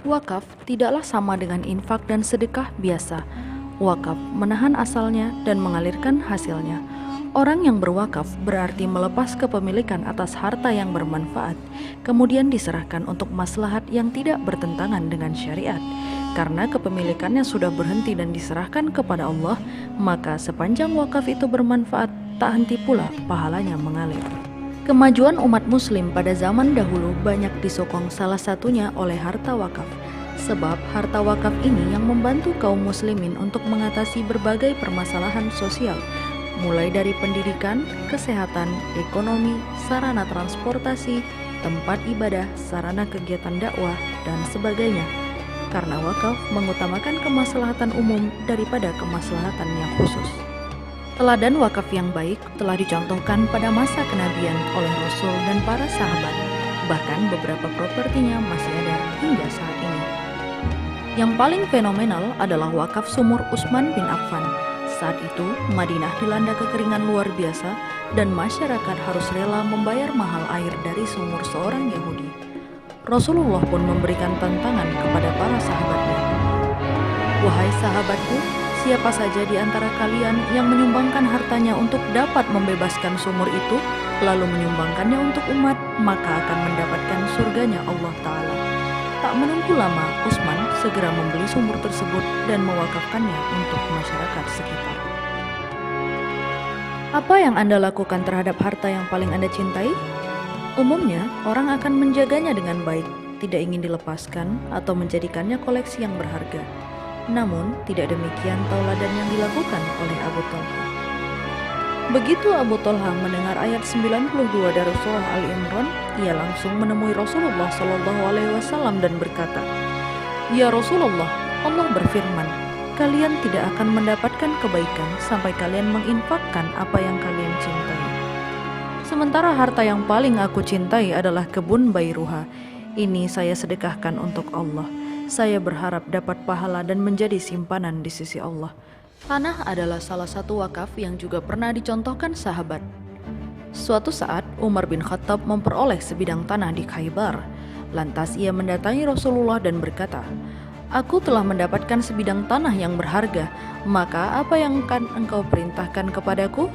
Wakaf tidaklah sama dengan infak dan sedekah biasa. Wakaf menahan asalnya dan mengalirkan hasilnya. Orang yang berwakaf berarti melepas kepemilikan atas harta yang bermanfaat, kemudian diserahkan untuk maslahat yang tidak bertentangan dengan syariat. Karena kepemilikannya sudah berhenti dan diserahkan kepada Allah, maka sepanjang wakaf itu bermanfaat, tak henti pula pahalanya mengalir. Kemajuan umat muslim pada zaman dahulu banyak disokong salah satunya oleh harta wakaf. Sebab harta wakaf ini yang membantu kaum muslimin untuk mengatasi berbagai permasalahan sosial, mulai dari pendidikan, kesehatan, ekonomi, sarana transportasi, tempat ibadah, sarana kegiatan dakwah, dan sebagainya. Karena wakaf mengutamakan kemaslahatan umum daripada kemaslahatan yang khusus. Teladan wakaf yang baik telah dicontohkan pada masa kenabian oleh Rasul dan para sahabat. Bahkan beberapa propertinya masih ada hingga saat ini. Yang paling fenomenal adalah wakaf sumur Utsman bin Affan. Saat itu, Madinah dilanda kekeringan luar biasa dan masyarakat harus rela membayar mahal air dari sumur seorang Yahudi. Rasulullah pun memberikan tantangan kepada para sahabatnya. Wahai sahabatku, siapa saja di antara kalian yang menyumbangkan hartanya untuk dapat membebaskan sumur itu, lalu menyumbangkannya untuk umat, maka akan mendapatkan surganya Allah Ta'ala. Tak menunggu lama, Utsman segera membeli sumur tersebut dan mewakafkannya untuk masyarakat sekitar. Apa yang Anda lakukan terhadap harta yang paling Anda cintai? Umumnya, orang akan menjaganya dengan baik, tidak ingin dilepaskan atau menjadikannya koleksi yang berharga. Namun, tidak demikian tauladan yang dilakukan oleh Abu Thalha. Begitu Abu Thalha mendengar ayat 92 dari surah Al-Imran, ia langsung menemui Rasulullah SAW dan berkata, "Ya Rasulullah, Allah berfirman, kalian tidak akan mendapatkan kebaikan sampai kalian menginfakkan apa yang kalian cintai. Sementara harta yang paling aku cintai adalah kebun Bairuha. Ini saya sedekahkan untuk Allah. Saya berharap dapat pahala dan menjadi simpanan di sisi Allah." Tanah adalah salah satu wakaf yang juga pernah dicontohkan sahabat. Suatu saat, Umar bin Khattab memperoleh sebidang tanah di Khaybar. Lantas ia mendatangi Rasulullah dan berkata, "Aku telah mendapatkan sebidang tanah yang berharga, maka apa yang akan engkau perintahkan kepadaku?"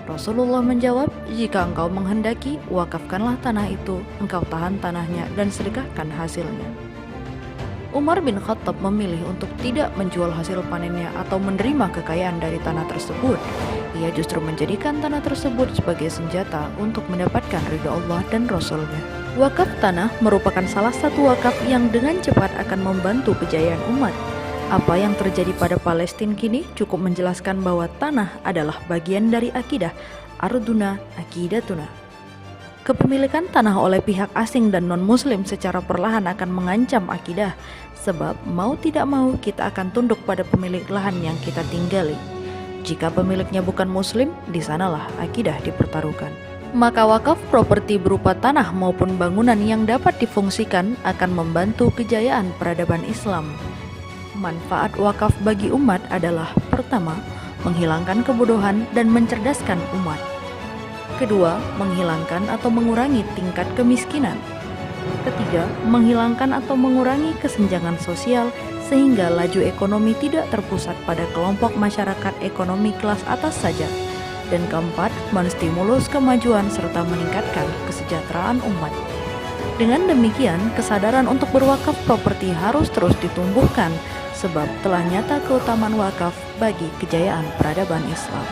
Rasulullah menjawab, "Jika engkau menghendaki, wakafkanlah tanah itu, engkau tahan tanahnya dan sedekahkan hasilnya." Umar bin Khattab memilih untuk tidak menjual hasil panennya atau menerima kekayaan dari tanah tersebut. Ia justru menjadikan tanah tersebut sebagai senjata untuk mendapatkan ridha Allah dan Rasul-Nya. Wakaf tanah merupakan salah satu wakaf yang dengan cepat akan membantu kejayaan umat. Apa yang terjadi pada Palestina kini cukup menjelaskan bahwa tanah adalah bagian dari akidah, arduna akidatuna. Kepemilikan tanah oleh pihak asing dan non-muslim secara perlahan akan mengancam akidah, sebab mau tidak mau kita akan tunduk pada pemilik lahan yang kita tinggali. Jika pemiliknya bukan muslim, di sanalah akidah dipertaruhkan. Maka wakaf properti berupa tanah maupun bangunan yang dapat difungsikan akan membantu kejayaan peradaban Islam. Manfaat wakaf bagi umat adalah: pertama, menghilangkan kebodohan dan mencerdaskan umat. Kedua, menghilangkan atau mengurangi tingkat kemiskinan. Ketiga, menghilangkan atau mengurangi kesenjangan sosial sehingga laju ekonomi tidak terpusat pada kelompok masyarakat ekonomi kelas atas saja. Dan keempat, menstimulus kemajuan serta meningkatkan kesejahteraan umat. Dengan demikian, kesadaran untuk berwakaf properti harus terus ditumbuhkan sebab telah nyata keutamaan wakaf bagi kejayaan peradaban Islam.